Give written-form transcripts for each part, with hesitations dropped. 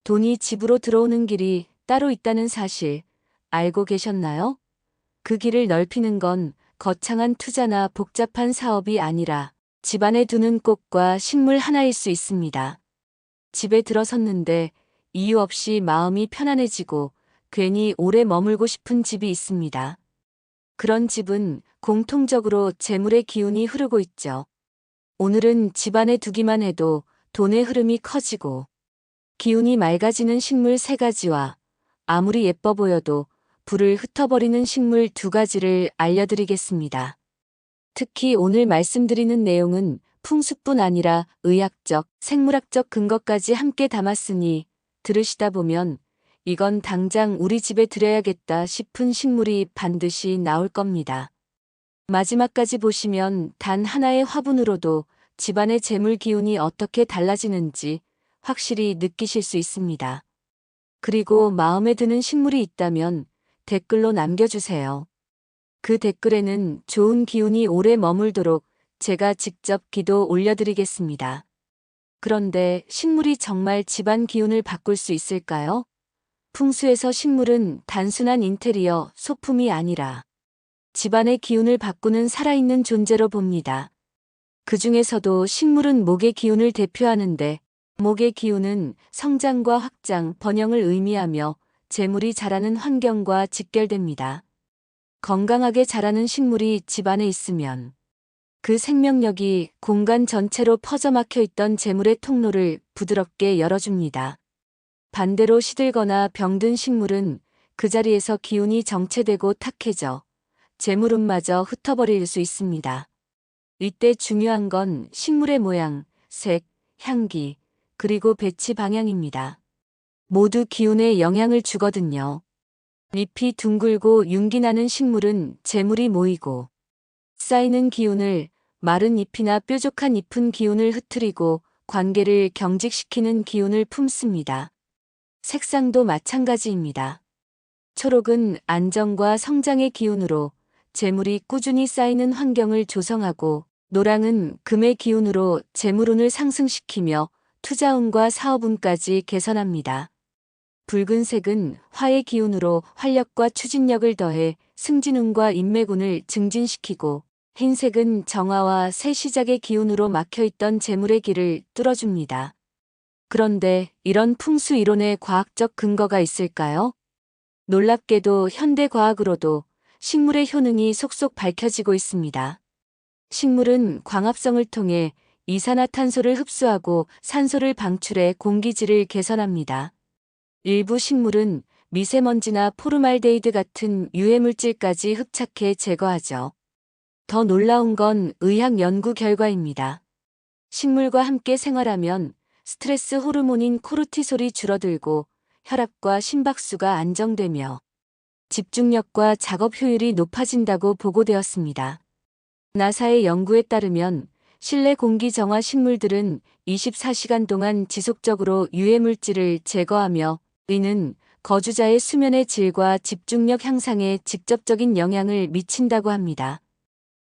돈이 집으로 들어오는 길이 따로 있다는 사실 알고 계셨나요? 그 길을 넓히는 건 거창한 투자나 복잡한 사업이 아니라 집안에 두는 꽃과 식물 하나일 수 있습니다. 집에 들어섰는데 이유 없이 마음이 편안해지고 괜히 오래 머물고 싶은 집이 있습니다. 그런 집은 공통적으로 재물의 기운이 흐르고 있죠. 오늘은 집안에 두기만 해도 돈의 흐름이 커지고 기운이 맑아지는 식물 3가지와 아무리 예뻐 보여도 불을 흩어버리는 식물 2가지를 알려드리겠습니다. 특히 오늘 말씀드리는 내용은 풍수뿐 아니라 의학적, 생물학적 근거까지 함께 담았으니 들으시다 보면 이건 당장 우리 집에 들여야겠다 싶은 식물이 반드시 나올 겁니다. 마지막까지 보시면 단 하나의 화분으로도 집안의 재물 기운이 어떻게 달라지는지 확실히 느끼실 수 있습니다. 그리고 마음에 드는 식물이 있다면 댓글로 남겨주세요. 그 댓글에는 좋은 기운이 오래 머물도록 제가 직접 기도 올려드리겠습니다. 그런데 식물이 정말 집안 기운을 바꿀 수 있을까요? 풍수에서 식물은 단순한 인테리어, 소품이 아니라 집안의 기운을 바꾸는 살아있는 존재로 봅니다. 그 중에서도 식물은 목의 기운을 대표하는데 목의 기운은 성장과 확장, 번영을 의미하며 재물이 자라는 환경과 직결됩니다. 건강하게 자라는 식물이 집안에 있으면 그 생명력이 공간 전체로 퍼져막혀 있던 재물의 통로를 부드럽게 열어줍니다. 반대로 시들거나 병든 식물은 그 자리에서 기운이 정체되고 탁해져 재물운마저 흩어버릴 수 있습니다. 이때 중요한 건 식물의 모양, 색, 향기, 그리고 배치 방향입니다. 모두 기운에 영향을 주거든요. 잎이 둥글고 윤기 나는 식물은 재물이 모이고 쌓이는 기운을 마른 잎이나 뾰족한 잎은 기운을 흐트리고 관계를 경직시키는 기운을 품습니다. 색상도 마찬가지입니다. 초록은 안정과 성장의 기운으로 재물이 꾸준히 쌓이는 환경을 조성하고 노랑은 금의 기운으로 재물운을 상승시키며 투자운과 사업운까지 개선합니다. 붉은색은 화의 기운으로 활력과 추진력을 더해 승진운과 인맥운을 증진시키고 흰색은 정화와 새 시작의 기운으로 막혀있던 재물의 길을 뚫어줍니다. 그런데 이런 풍수 이론에 과학적 근거가 있을까요? 놀랍게도 현대과학으로도 식물의 효능이 속속 밝혀지고 있습니다. 식물은 광합성을 통해 이산화탄소를 흡수하고 산소를 방출해 공기질을 개선합니다. 일부 식물은 미세먼지나 포르말데이드 같은 유해물질까지 흡착해 제거하죠. 더 놀라운 건 의학 연구 결과입니다. 식물과 함께 생활하면 스트레스 호르몬인 코르티솔이 줄어들고 혈압과 심박수가 안정되며 집중력과 작업 효율이 높아진다고 보고되었습니다. 나사의 연구에 따르면 실내 공기 정화 식물들은 24시간 동안 지속적으로 유해물질을 제거하며 이는 거주자의 수면의 질과 집중력 향상에 직접적인 영향을 미친다고 합니다.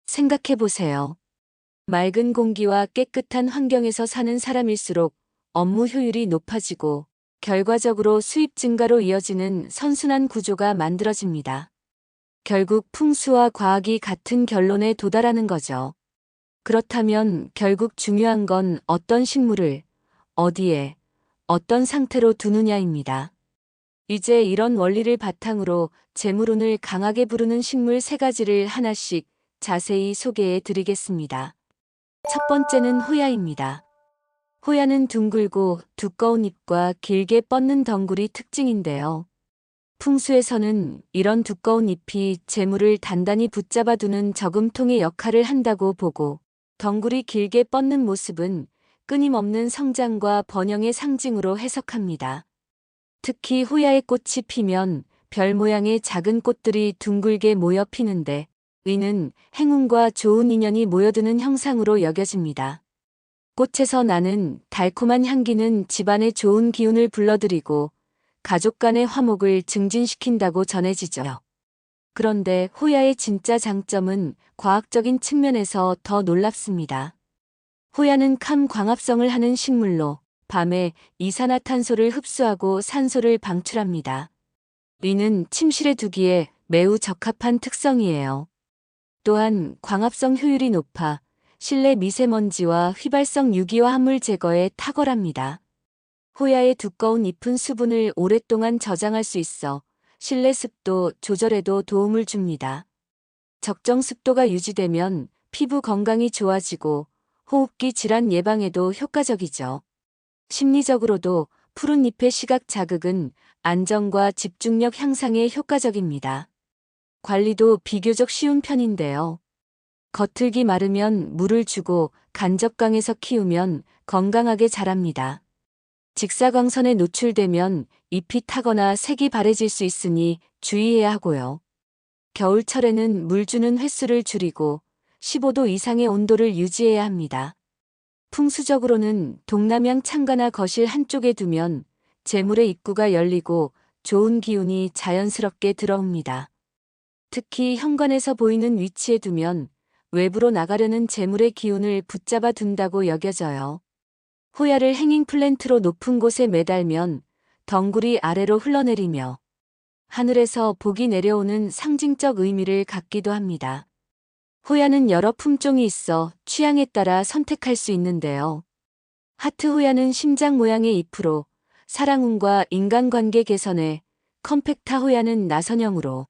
생각해 보세요. 맑은 공기와 깨끗한 환경에서 사는 사람일수록 업무 효율이 높아지고 결과적으로 수입 증가로 이어지는 선순환 구조가 만들어집니다. 결국 풍수와 과학이 같은 결론에 도달하는 거죠. 그렇다면 결국 중요한 건 어떤 식물을 어디에 어떤 상태로 두느냐입니다. 이제 이런 원리를 바탕으로 재물운을 강하게 부르는 식물 3가지를 하나씩 자세히 소개해 드리겠습니다. 첫 번째는 호야입니다. 호야는 둥글고 두꺼운 잎과 길게 뻗는 덩굴이 특징인데요. 풍수에서는 이런 두꺼운 잎이 재물을 단단히 붙잡아두는 저금통의 역할을 한다고 보고 덩굴이 길게 뻗는 모습은 끊임없는 성장과 번영의 상징으로 해석합니다. 특히 호야의 꽃이 피면 별 모양의 작은 꽃들이 둥글게 모여 피는데 이는 행운과 좋은 인연이 모여드는 형상으로 여겨집니다. 꽃에서 나는 달콤한 향기는 집안에 좋은 기운을 불러들이고 가족 간의 화목을 증진시킨다고 전해지죠. 그런데 호야의 진짜 장점은 과학적인 측면에서 더 놀랍습니다. 호야는 캄 광합성을 하는 식물로 밤에 이산화탄소를 흡수하고 산소를 방출합니다. 이는 침실에 두기에 매우 적합한 특성이에요. 또한 광합성 효율이 높아 실내 미세먼지와 휘발성 유기화 합물 제거에 탁월합니다. 호야의 두꺼운 잎은 수분을 오랫동안 저장할 수 있어 실내 습도 조절에도 도움을 줍니다. 적정 습도가 유지되면 피부 건강이 좋아지고 호흡기 질환 예방에도 효과적이죠. 심리적으로도 푸른 잎의 시각 자극은 안정과 집중력 향상에 효과적입니다. 관리도 비교적 쉬운 편인데요. 겉흙이 마르면 물을 주고 간접광에서 키우면 건강하게 자랍니다. 직사광선에 노출되면 잎이 타거나 색이 바래질 수 있으니 주의해야 하고요. 겨울철에는 물 주는 횟수를 줄이고 15도 이상의 온도를 유지해야 합니다. 풍수적으로는 동남향 창가나 거실 한쪽에 두면 재물의 입구가 열리고 좋은 기운이 자연스럽게 들어옵니다. 특히 현관에서 보이는 위치에 두면 외부로 나가려는 재물의 기운을 붙잡아 둔다고 여겨져요. 호야를 행잉 플랜트로 높은 곳에 매달면 덩굴이 아래로 흘러내리며 하늘에서 복이 내려오는 상징적 의미를 갖기도 합니다. 호야는 여러 품종이 있어 취향에 따라 선택할 수 있는데요. 하트 호야는 심장 모양의 잎으로 사랑운과 인간관계 개선에, 컴팩타 호야는 나선형으로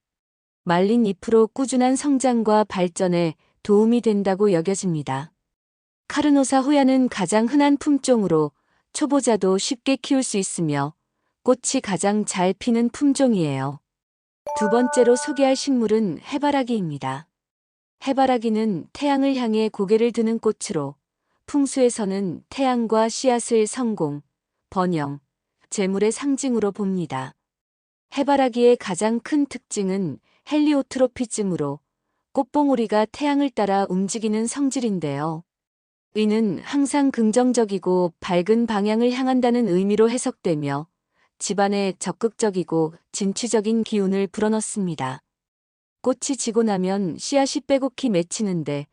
말린 잎으로 꾸준한 성장과 발전에 도움이 된다고 여겨집니다. 카르노사 호야는 가장 흔한 품종으로 초보자도 쉽게 키울 수 있으며 꽃이 가장 잘 피는 품종이에요. 두 번째로 소개할 식물은 해바라기입니다. 해바라기는 태양을 향해 고개를 드는 꽃으로 풍수에서는 태양과 씨앗을 성공, 번영, 재물의 상징으로 봅니다. 해바라기의 가장 큰 특징은 헬리오트로피즘으로 꽃봉오리가 태양을 따라 움직이는 성질인데요. 이는 항상 긍정적이고 밝은 방향을 향한다는 의미로 해석되며 집안에 적극적이고 진취적인 기운을 불어넣습니다. 꽃이 지고 나면 씨앗이 빼곡히 맺히는데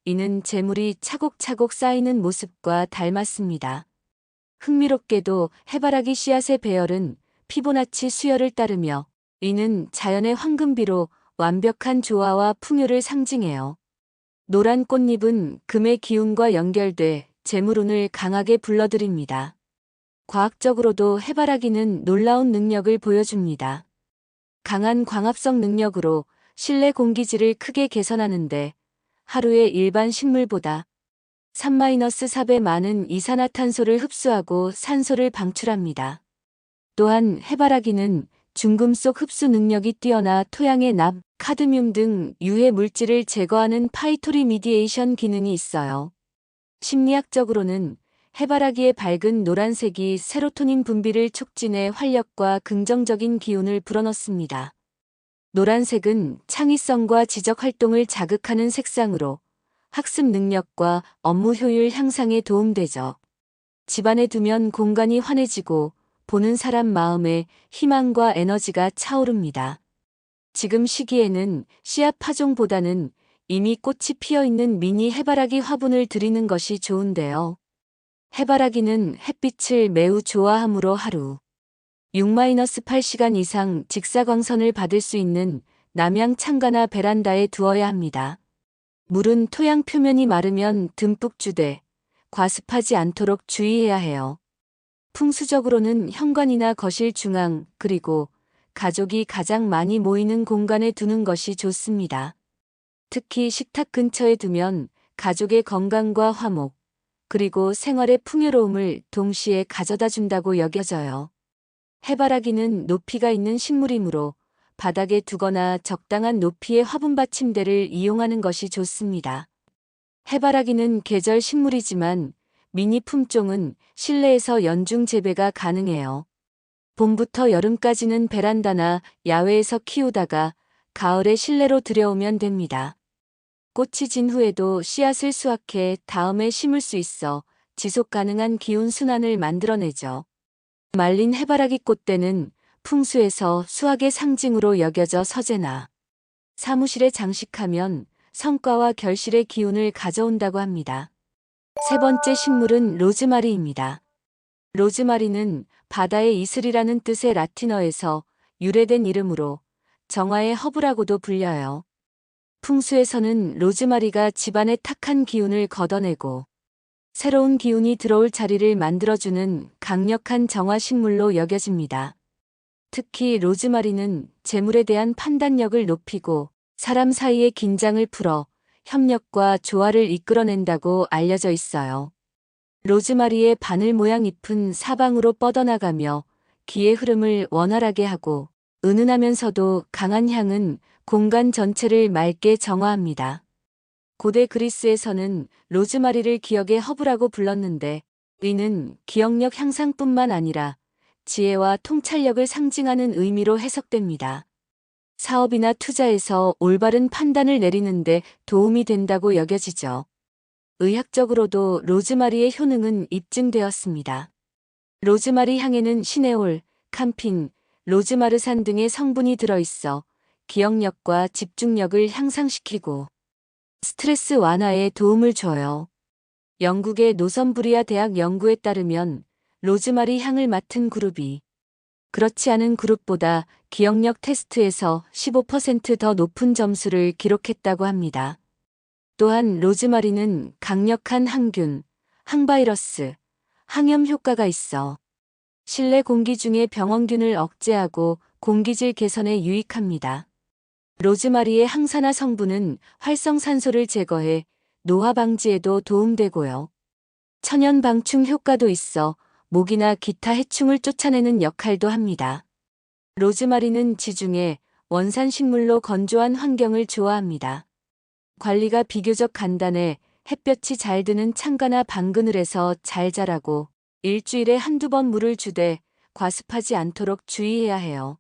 이는 재물이 차곡차곡 쌓이는 모습과 닮았습니다. 흥미롭게도 해바라기 씨앗의 배열은 피보나치 수열을 따르며 이는 자연의 황금비로 완벽한 조화와 풍요를 상징해요. 노란 꽃잎은 금의 기운과 연결돼 재물운을 강하게 불러들입니다. 과학적으로도 해바라기는 놀라운 능력을 보여줍니다. 강한 광합성 능력으로 실내 공기질을 크게 개선하는데 하루에 일반 식물보다 3-4배 많은 이산화탄소를 흡수하고 산소를 방출합니다. 또한 해바라기는 중금속 흡수 능력이 뛰어나 토양의 납, 카드뮴 등 유해 물질을 제거하는 파이토리미디에이션 기능이 있어요. 심리학적으로는 해바라기의 밝은 노란색이 세로토닌 분비를 촉진해 활력과 긍정적인 기운을 불어넣습니다. 노란색은 창의성과 지적 활동을 자극하는 색상으로 학습 능력과 업무 효율 향상에 도움되죠. 집안에 두면 공간이 환해지고 보는 사람 마음에 희망과 에너지가 차오릅니다. 지금 시기에는 씨앗 파종보다는 이미 꽃이 피어있는 미니 해바라기 화분을 들이는 것이 좋은데요. 해바라기는 햇빛을 매우 좋아하므로 하루 6-8시간 이상 직사광선을 받을 수 있는 남향 창가나 베란다에 두어야 합니다. 물은 토양 표면이 마르면 듬뿍 주되 과습하지 않도록 주의해야 해요. 풍수적으로는 현관이나 거실 중앙 그리고 가족이 가장 많이 모이는 공간에 두는 것이 좋습니다. 특히 식탁 근처에 두면 가족의 건강과 화목, 그리고 생활의 풍요로움을 동시에 가져다 준다고 여겨져요. 해바라기는 높이가 있는 식물이므로 바닥에 두거나 적당한 높이의 화분 받침대를 이용하는 것이 좋습니다. 해바라기는 계절 식물이지만 미니 품종은 실내에서 연중 재배가 가능해요. 봄부터 여름까지는 베란다나 야외에서 키우다가 가을에 실내로 들여오면 됩니다. 꽃이 진 후에도 씨앗을 수확해 다음에 심을 수 있어 지속 가능한 기운 순환을 만들어내죠. 말린 해바라기 꽃대는 풍수에서 수확의 상징으로 여겨져 서재나 사무실에 장식하면 성과와 결실의 기운을 가져온다고 합니다. 세 번째 식물은 로즈마리입니다. 로즈마리는 바다의 이슬이라는 뜻의 라틴어에서 유래된 이름으로 정화의 허브라고도 불려요. 풍수에서는 로즈마리가 집안의 탁한 기운을 걷어내고 새로운 기운이 들어올 자리를 만들어주는 강력한 정화식물로 여겨집니다. 특히 로즈마리는 재물에 대한 판단력을 높이고 사람 사이의 긴장을 풀어 협력과 조화를 이끌어낸다고 알려져 있어요. 로즈마리의 바늘 모양 잎은 사방으로 뻗어나가며 기의 흐름을 원활하게 하고 은은하면서도 강한 향은 공간 전체를 맑게 정화합니다. 고대 그리스에서는 로즈마리를 기억의 허브라고 불렀는데 이는 기억력 향상뿐만 아니라 지혜와 통찰력을 상징하는 의미로 해석됩니다. 사업이나 투자에서 올바른 판단을 내리는데 도움이 된다고 여겨지죠. 의학적으로도 로즈마리의 효능은 입증되었습니다. 로즈마리 향에는 시네올, 캄핀, 로즈마르산 등의 성분이 들어있어 기억력과 집중력을 향상시키고 스트레스 완화에 도움을 줘요. 영국의 노선부리아 대학 연구에 따르면 로즈마리 향을 맡은 그룹이 그렇지 않은 그룹보다 기억력 테스트에서 15% 더 높은 점수를 기록했다고 합니다. 또한 로즈마리는 강력한 항균, 항바이러스, 항염 효과가 있어 실내 공기 중의 병원균을 억제하고 공기질 개선에 유익합니다. 로즈마리의 항산화 성분은 활성산소를 제거해 노화 방지에도 도움되고요. 천연 방충 효과도 있어 모기나 기타 해충을 쫓아내는 역할도 합니다. 로즈마리는 지중해 원산식물로 건조한 환경을 좋아합니다. 관리가 비교적 간단해 햇볕이 잘 드는 창가나 방그늘에서 잘 자라고 일주일에 한두 번 물을 주되 과습하지 않도록 주의해야 해요.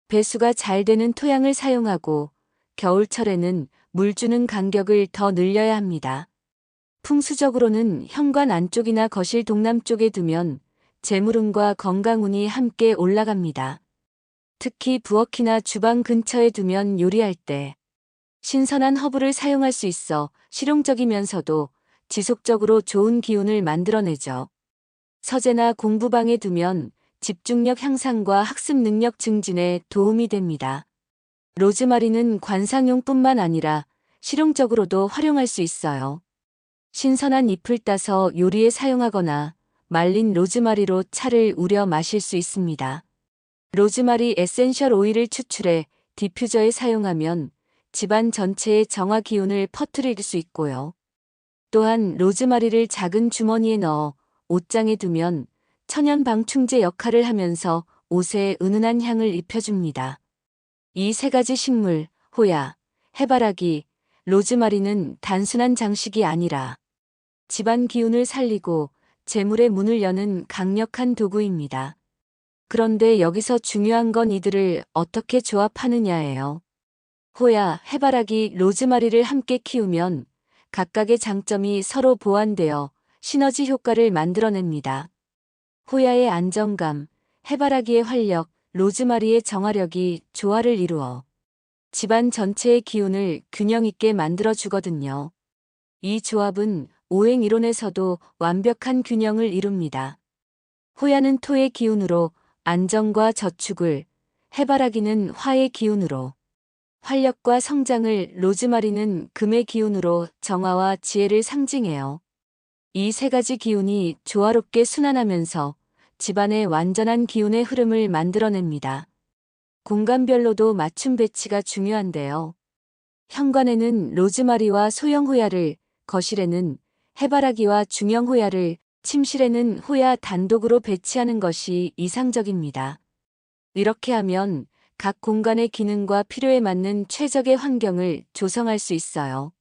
배수가 잘 되는 토양을 사용하고 겨울철에는 물 주는 간격을 더 늘려야 합니다. 풍수적으로는 현관 안쪽이나 거실 동남쪽에 두면 재물운과 건강운이 함께 올라갑니다. 특히 부엌이나 주방 근처에 두면 요리할 때 신선한 허브를 사용할 수 있어 실용적이면서도 지속적으로 좋은 기운을 만들어내죠. 서재나 공부방에 두면 집중력 향상과 학습 능력 증진에 도움이 됩니다. 로즈마리는 관상용뿐만 아니라 실용적으로도 활용할 수 있어요. 신선한 잎을 따서 요리에 사용하거나 말린 로즈마리로 차를 우려 마실 수 있습니다. 로즈마리 에센셜 오일을 추출해 디퓨저에 사용하면 집안 전체의 정화 기운을 퍼뜨릴 수 있고요. 또한 로즈마리를 작은 주머니에 넣어 옷장에 두면 천연 방충제 역할을 하면서 옷에 은은한 향을 입혀줍니다. 이 세 가지 식물, 호야, 해바라기, 로즈마리는 단순한 장식이 아니라 집안 기운을 살리고 재물의 문을 여는 강력한 도구입니다. 그런데 여기서 중요한 건 이들을 어떻게 조합하느냐예요. 호야, 해바라기, 로즈마리를 함께 키우면 각각의 장점이 서로 보완되어 시너지 효과를 만들어냅니다. 호야의 안정감, 해바라기의 활력, 로즈마리의 정화력이 조화를 이루어 집안 전체의 기운을 균형 있게 만들어주거든요. 이 조합은 오행 이론에서도 완벽한 균형을 이룹니다. 호야는 토의 기운으로 안정과 저축을, 해바라기는 화의 기운으로 활력과 성장을, 로즈마리는 금의 기운으로 정화와 지혜를 상징해요. 이 세 가지 기운이 조화롭게 순환하면서 집안의 완전한 기운의 흐름을 만들어냅니다. 공간별로도 맞춤 배치가 중요한데요. 현관에는 로즈마리와 소형 호야를, 거실에는 해바라기와 중형 호야를, 침실에는 호야 단독으로 배치하는 것이 이상적입니다. 이렇게 하면 각 공간의 기능과 필요에 맞는 최적의 환경을 조성할 수 있어요.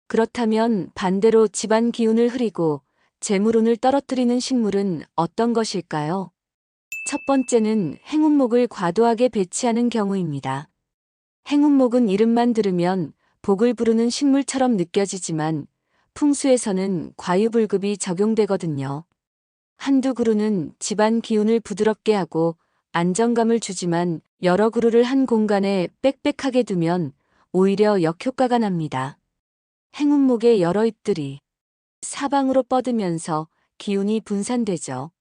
그렇다면 반대로 집안 기운을 흐리고 재물운을 떨어뜨리는 식물은 어떤 것일까요? 첫 번째는 행운목을 과도하게 배치하는 경우입니다. 행운목은 이름만 들으면 복을 부르는 식물처럼 느껴지지만 풍수에서는 과유불급이 적용되거든요. 한두 그루는 집안 기운을 부드럽게 하고 안정감을 주지만 여러 그루를 한 공간에 빽빽하게 두면 오히려 역효과가 납니다. 행운목의 여러 잎들이 사방으로 뻗으면서 기운이 분산되죠.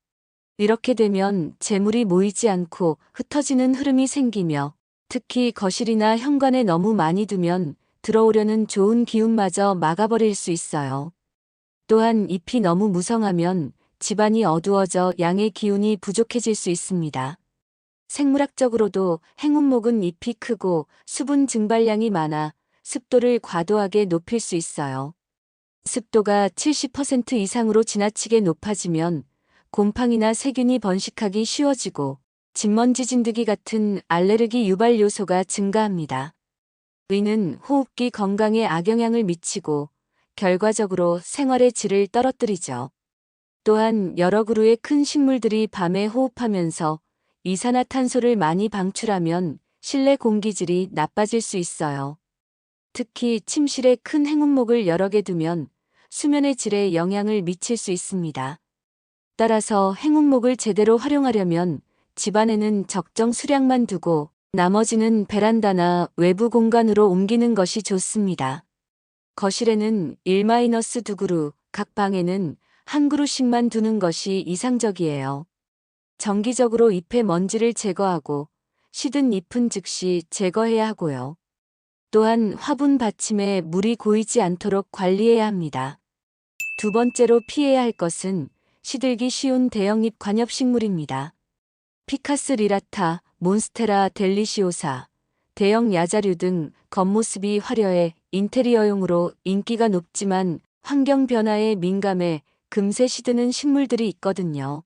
이렇게 되면 재물이 모이지 않고 흩어지는 흐름이 생기며 특히 거실이나 현관에 너무 많이 두면 들어오려는 좋은 기운마저 막아버릴 수 있어요. 또한 잎이 너무 무성하면 집안이 어두워져 양의 기운이 부족해질 수 있습니다. 생물학적으로도 행운목은 잎이 크고 수분 증발량이 많아 습도를 과도하게 높일 수 있어요. 습도가 70% 이상으로 지나치게 높아지면 곰팡이나 세균이 번식하기 쉬워지고 진먼지 진드기 같은 알레르기 유발 요소가 증가합니다. 의는 호흡기 건강에 악영향을 미치고 결과적으로 생활의 질을 떨어뜨리죠. 또한 여러 그루의 큰 식물들이 밤에 호흡하면서 이산화탄소를 많이 방출하면 실내 공기질이 나빠질 수 있어요. 특히 침실에 큰 행운목을 여러 개 두면 수면의 질에 영향을 미칠 수 있습니다. 따라서 행운목을 제대로 활용하려면 집안에는 적정 수량만 두고 나머지는 베란다나 외부 공간으로 옮기는 것이 좋습니다. 거실에는 1-2그루, 각 방에는 한 그루씩만 두는 것이 이상적이에요. 정기적으로 잎의 먼지를 제거하고 시든 잎은 즉시 제거해야 하고요. 또한 화분 받침에 물이 고이지 않도록 관리해야 합니다. 두 번째로 피해야 할 것은 시들기 쉬운 대형잎 관엽식물입니다. 피카스 리라타, 몬스테라 델리시오사, 대형 야자류 등 겉모습이 화려해 인테리어용으로 인기가 높지만 환경 변화에 민감해 금세 시드는 식물들이 있거든요.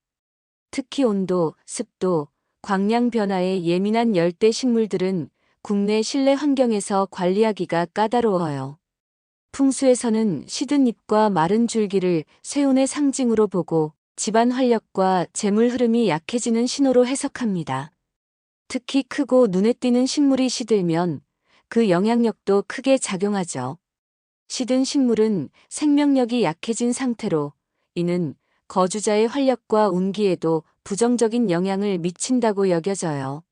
특히 온도, 습도, 광량 변화에 예민한 열대 식물들은 국내 실내 환경에서 관리하기가 까다로워요. 풍수에서는 시든 잎과 마른 줄기를 쇠운의 상징으로 보고 집안 활력과 재물 흐름이 약해지는 신호로 해석합니다. 특히 크고 눈에 띄는 식물이 시들면 그 영향력도 크게 작용하죠. 시든 식물은 생명력이 약해진 상태로 이는 거주자의 활력과 운기에도 부정적인 영향을 미친다고 여겨져요.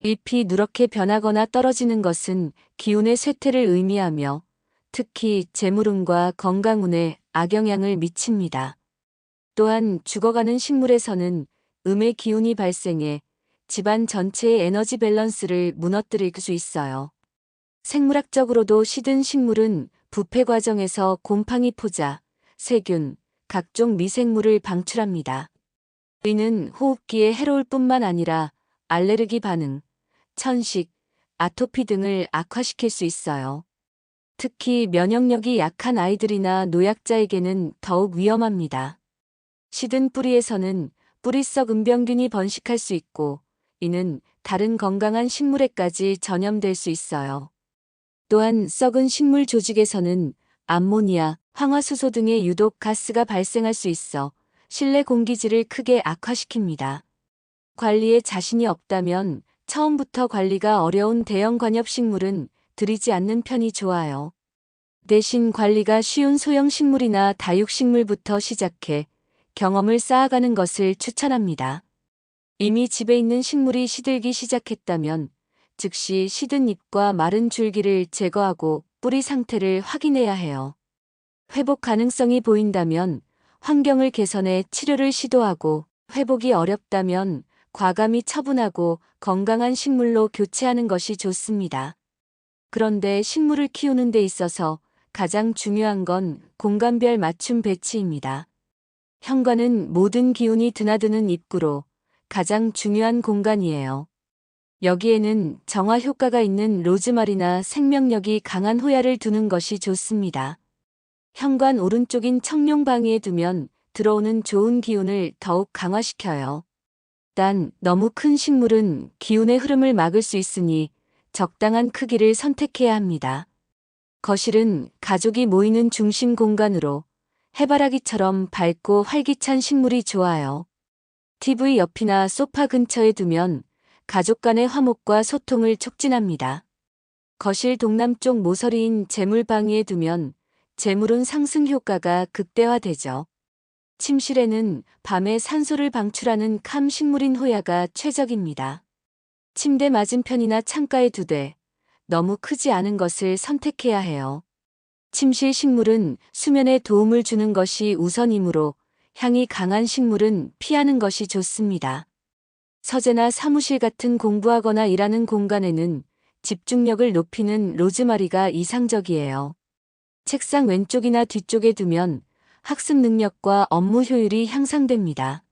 잎이 누렇게 변하거나 떨어지는 것은 기운의 쇠퇴를 의미하며 특히 재물운과 건강운에 악영향을 미칩니다. 또한 죽어가는 식물에서는 음의 기운이 발생해 집안 전체의 에너지 밸런스를 무너뜨릴 수 있어요. 생물학적으로도 시든 식물은 부패 과정에서 곰팡이 포자, 세균, 각종 미생물을 방출합니다. 이는 호흡기에 해로울 뿐만 아니라 알레르기 반응, 천식, 아토피 등을 악화시킬 수 있어요. 특히 면역력이 약한 아이들이나 노약자에게는 더욱 위험합니다. 시든 뿌리에서는 뿌리썩 음병균이 번식할 수 있고 이는 다른 건강한 식물에까지 전염될 수 있어요. 또한 썩은 식물 조직에서는 암모니아, 황화수소 등의 유독 가스가 발생할 수 있어 실내 공기질을 크게 악화시킵니다. 관리에 자신이 없다면 처음부터 관리가 어려운 대형 관엽식물은 들이지 않는 편이 좋아요. 대신 관리가 쉬운 소형 식물이나 다육식물부터 시작해 경험을 쌓아가는 것을 추천합니다. 이미 집에 있는 식물이 시들기 시작했다면 즉시 시든 잎과 마른 줄기를 제거하고 뿌리 상태를 확인해야 해요. 회복 가능성이 보인다면 환경을 개선해 치료를 시도하고 회복이 어렵다면 과감히 처분하고 건강한 식물로 교체하는 것이 좋습니다. 그런데 식물을 키우는 데 있어서 가장 중요한 건 공간별 맞춤 배치입니다. 현관은 모든 기운이 드나드는 입구로 가장 중요한 공간이에요. 여기에는 정화 효과가 있는 로즈마리나 생명력이 강한 호야를 두는 것이 좋습니다. 현관 오른쪽인 청룡방위에 두면 들어오는 좋은 기운을 더욱 강화시켜요. 단 너무 큰 식물은 기운의 흐름을 막을 수 있으니 적당한 크기를 선택해야 합니다. 거실은 가족이 모이는 중심 공간으로 해바라기처럼 밝고 활기찬 식물이 좋아요. TV 옆이나 소파 근처에 두면 가족 간의 화목과 소통을 촉진합니다. 거실 동남쪽 모서리인 재물방위에 두면 재물운 상승 효과가 극대화되죠. 침실에는 밤에 산소를 방출하는 캄 식물인 호야가 최적입니다. 침대 맞은편이나 창가에 두되 너무 크지 않은 것을 선택해야 해요. 침실 식물은 수면에 도움을 주는 것이 우선이므로 향이 강한 식물은 피하는 것이 좋습니다. 서재나 사무실 같은 공부하거나 일하는 공간에는 집중력을 높이는 로즈마리가 이상적이에요. 책상 왼쪽이나 뒤쪽에 두면 학습 능력과 업무 효율이 향상됩니다.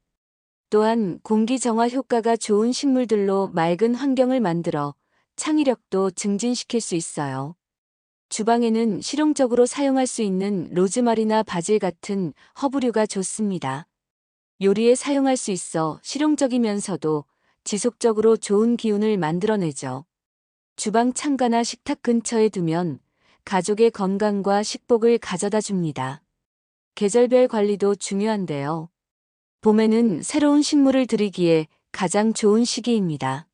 또한 공기 정화 효과가 좋은 식물들로 맑은 환경을 만들어 창의력도 증진시킬 수 있어요. 주방에는 실용적으로 사용할 수 있는 로즈마리나 바질 같은 허브류가 좋습니다. 요리에 사용할 수 있어 실용적이면서도 지속적으로 좋은 기운을 만들어내죠. 주방 창가나 식탁 근처에 두면 가족의 건강과 식복을 가져다 줍니다. 계절별 관리도 중요한데요. 봄에는 새로운 식물을 들이기에 가장 좋은 시기입니다.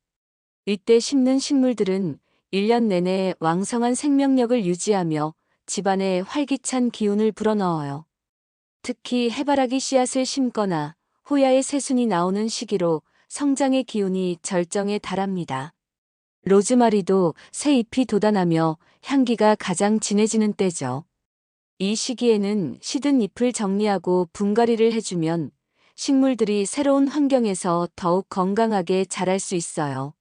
이때 심는 식물들은 1년 내내 왕성한 생명력을 유지하며 집안에 활기찬 기운을 불어넣어요. 특히 해바라기 씨앗을 심거나 호야의 새순이 나오는 시기로 성장의 기운이 절정에 달합니다. 로즈마리도 새 잎이 돋아나며 향기가 가장 진해지는 때죠. 이 시기에는 시든 잎을 정리하고 분갈이를 해주면 식물들이 새로운 환경에서 더욱 건강하게 자랄 수 있어요.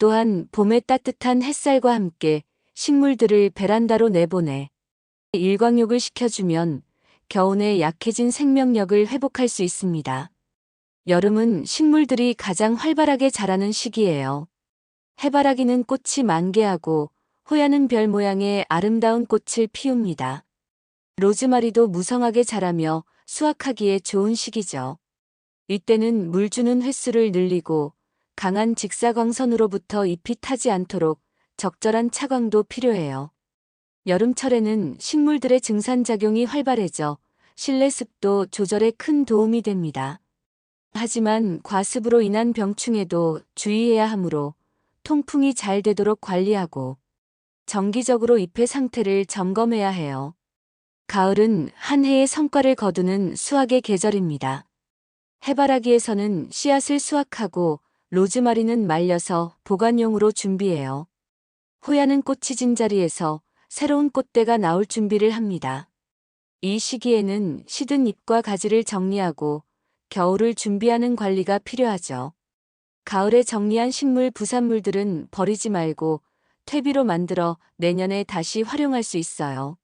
또한 봄의 따뜻한 햇살과 함께 식물들을 베란다로 내보내 일광욕을 시켜주면 겨우내 약해진 생명력을 회복할 수 있습니다. 여름은 식물들이 가장 활발하게 자라는 시기예요. 해바라기는 꽃이 만개하고 호야는 별 모양의 아름다운 꽃을 피웁니다. 로즈마리도 무성하게 자라며 수확하기에 좋은 시기죠. 이때는 물 주는 횟수를 늘리고 강한 직사광선으로부터 잎이 타지 않도록 적절한 차광도 필요해요. 여름철에는 식물들의 증산작용이 활발해져 실내 습도 조절에 큰 도움이 됩니다. 하지만 과습으로 인한 병충해도 주의해야 하므로 통풍이 잘 되도록 관리하고 정기적으로 잎의 상태를 점검해야 해요. 가을은 한 해의 성과를 거두는 수확의 계절입니다. 해바라기에서는 씨앗을 수확하고 로즈마리는 말려서 보관용으로 준비해요. 호야는 꽃이 진 자리에서 새로운 꽃대가 나올 준비를 합니다. 이 시기에는 시든 잎과 가지를 정리하고 겨울을 준비하는 관리가 필요하죠. 가을에 정리한 식물 부산물들은 버리지 말고 퇴비로 만들어 내년에 다시 활용할 수 있어요.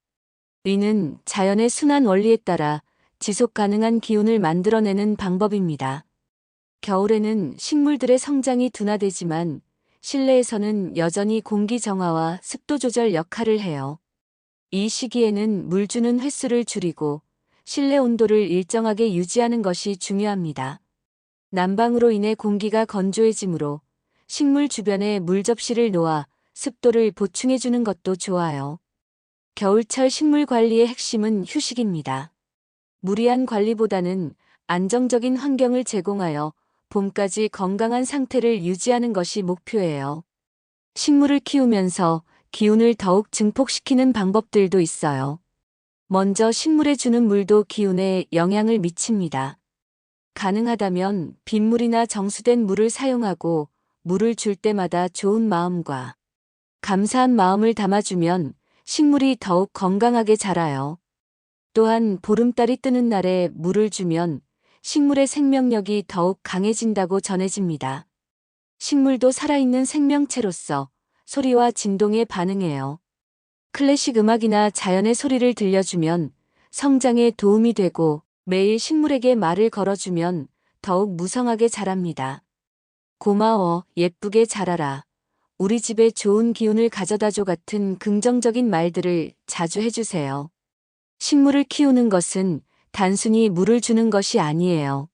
이는 자연의 순환 원리에 따라 지속 가능한 기운을 만들어내는 방법입니다. 겨울에는 식물들의 성장이 둔화되지만 실내에서는 여전히 공기 정화와 습도 조절 역할을 해요. 이 시기에는 물 주는 횟수를 줄이고 실내 온도를 일정하게 유지하는 것이 중요합니다. 난방으로 인해 공기가 건조해지므로 식물 주변에 물 접시를 놓아 습도를 보충해주는 것도 좋아요. 겨울철 식물 관리의 핵심은 휴식입니다. 무리한 관리보다는 안정적인 환경을 제공하여 봄까지 건강한 상태를 유지하는 것이 목표예요. 식물을 키우면서 기운을 더욱 증폭시키는 방법들도 있어요. 먼저 식물에 주는 물도 기운에 영향을 미칩니다. 가능하다면 빗물이나 정수된 물을 사용하고 물을 줄 때마다 좋은 마음과 감사한 마음을 담아주면 식물이 더욱 건강하게 자라요. 또한 보름달이 뜨는 날에 물을 주면 식물의 생명력이 더욱 강해진다고 전해집니다. 식물도 살아있는 생명체로서 소리와 진동에 반응해요. 클래식 음악이나 자연의 소리를 들려주면 성장에 도움이 되고 매일 식물에게 말을 걸어주면 더욱 무성하게 자랍니다. 고마워, 예쁘게 자라라. 우리 집에 좋은 기운을 가져다줘 같은 긍정적인 말들을 자주 해주세요. 식물을 키우는 것은 단순히 물을 주는 것이 아니에요.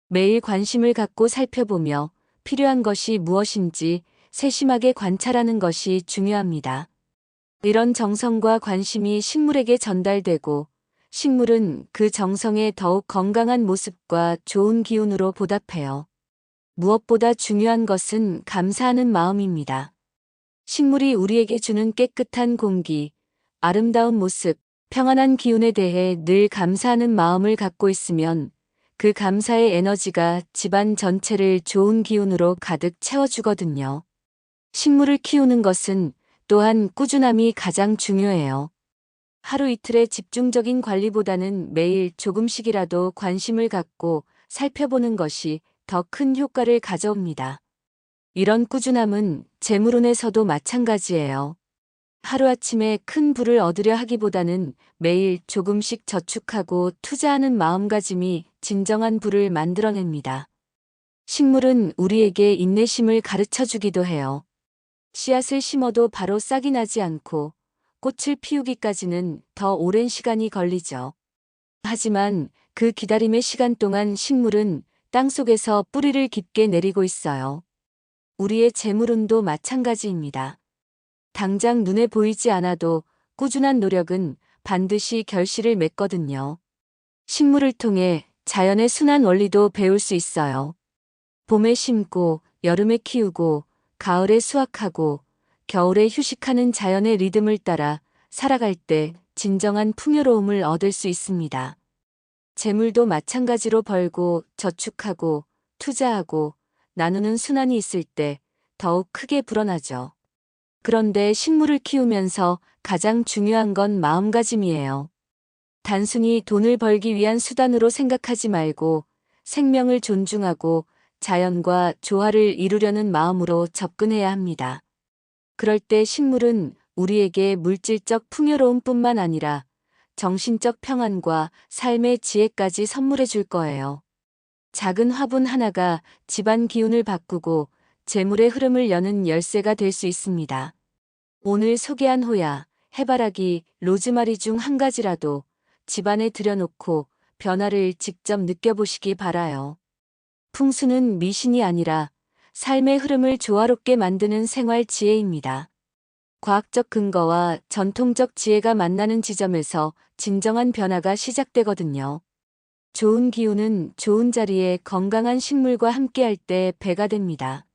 매일 관심을 갖고 살펴보며 필요한 것이 무엇인지 세심하게 관찰하는 것이 중요합니다. 이런 정성과 관심이 식물에게 전달되고 식물은 그 정성에 더욱 건강한 모습과 좋은 기운으로 보답해요. 무엇보다 중요한 것은 감사하는 마음입니다. 식물이 우리에게 주는 깨끗한 공기, 아름다운 모습, 평안한 기운에 대해 늘 감사하는 마음을 갖고 있으면 그 감사의 에너지가 집안 전체를 좋은 기운으로 가득 채워주거든요. 식물을 키우는 것은 또한 꾸준함이 가장 중요해요. 하루 이틀의 집중적인 관리보다는 매일 조금씩이라도 관심을 갖고 살펴보는 것이 더 큰 효과를 가져옵니다. 이런 꾸준함은 재물운에서도 마찬가지예요. 하루아침에 큰 부를 얻으려 하기보다는 매일 조금씩 저축하고 투자하는 마음가짐이 진정한 부를 만들어냅니다. 식물은 우리에게 인내심을 가르쳐 주기도 해요. 씨앗을 심어도 바로 싹이 나지 않고 꽃을 피우기까지는 더 오랜 시간이 걸리죠. 하지만 그 기다림의 시간 동안 식물은 땅속에서 뿌리를 깊게 내리고 있어요. 우리의 재물운도 마찬가지입니다. 당장 눈에 보이지 않아도 꾸준한 노력은 반드시 결실을 맺거든요. 식물을 통해 자연의 순환 원리도 배울 수 있어요. 봄에 심고, 여름에 키우고, 가을에 수확하고, 겨울에 휴식하는 자연의 리듬을 따라 살아갈 때 진정한 풍요로움을 얻을 수 있습니다. 재물도 마찬가지로 벌고, 저축하고, 투자하고, 나누는 순환이 있을 때 더욱 크게 불어나죠. 그런데 식물을 키우면서 가장 중요한 건 마음가짐이에요. 단순히 돈을 벌기 위한 수단으로 생각하지 말고 생명을 존중하고 자연과 조화를 이루려는 마음으로 접근해야 합니다. 그럴 때 식물은 우리에게 물질적 풍요로움뿐만 아니라 정신적 평안과 삶의 지혜까지 선물해 줄 거예요. 작은 화분 하나가 집안 기운을 바꾸고 재물의 흐름을 여는 열쇠가 될 수 있습니다. 오늘 소개한 호야, 해바라기, 로즈마리 중 한 가지라도 집안에 들여놓고 변화를 직접 느껴보시기 바라요. 풍수는 미신이 아니라 삶의 흐름을 조화롭게 만드는 생활 지혜입니다. 과학적 근거와 전통적 지혜가 만나는 지점에서 진정한 변화가 시작되거든요. 좋은 기운은 좋은 자리에 건강한 식물과 함께할 때 배가 됩니다.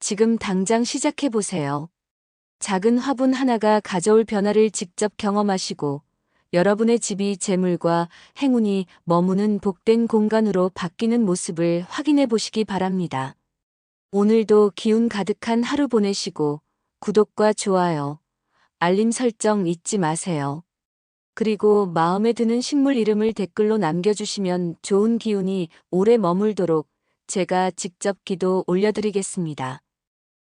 지금 당장 시작해보세요. 작은 화분 하나가 가져올 변화를 직접 경험하시고 여러분의 집이 재물과 행운이 머무는 복된 공간으로 바뀌는 모습을 확인해 보시기 바랍니다. 오늘도 기운 가득한 하루 보내시고 구독과 좋아요, 알림 설정 잊지 마세요. 그리고 마음에 드는 식물 이름을 댓글로 남겨주시면 좋은 기운이 오래 머물도록 제가 직접 기도 올려드리겠습니다.